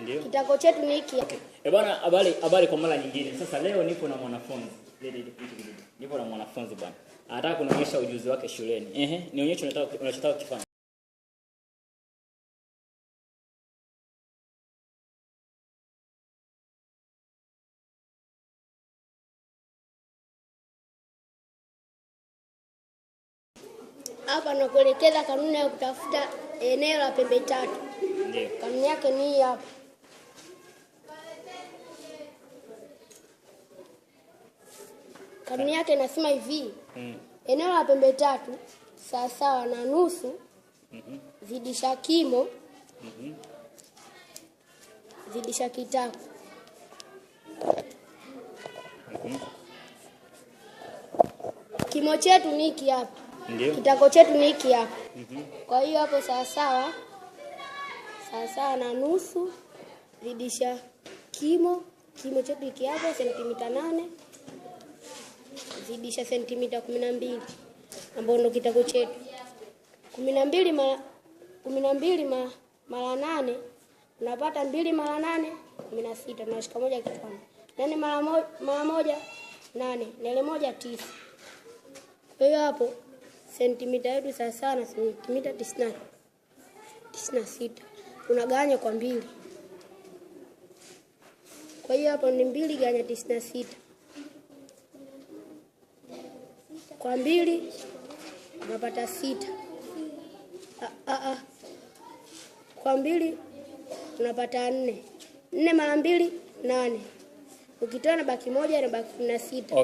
Ndio. Kitako chetu ni hiki. Okay. Bwana, habari kwa mara nyingine. Sasa leo nipo na mwanafunzi. Nipo na mwanafunzi bwana. Anataka kunionyesha ujuzi wake shuleni. Nionyeshe unachotaka kufanya. Hapa nakuelekeza kanuni ya kutafuta eneo la pembe tatu. Ndio. Kanuni yake ni hii hapa. Kanuni yake inasema hivi. Eneo la pembe tatu sawa na nusu zidisha kimo zidisha kitako. Kimo chetu ni hiki hapa. Ndio. Kitako chetu ni hiki hapa. Kwa hiyo hapo sawa na nusu zidisha kimo chetu hiki hapa sentimita 8 zidisha sentimita 12 ambao ndo kitako chetu. 12 mara 8 unapata 2 mara 8 16, tunashika moja kichwani. 8 mara moja 8, na ile moja 9. Kwa hiyo hapo sentimita yetu sawa na sentimita 96. Unagawanya kwa 2. Kwa hiyo hapo ni 2 gawanya 96. Kwa 2 unapata 6. Kwa 2 unapata 4. 4 mara 2 8. Ukitoa na baki moja na baki 16.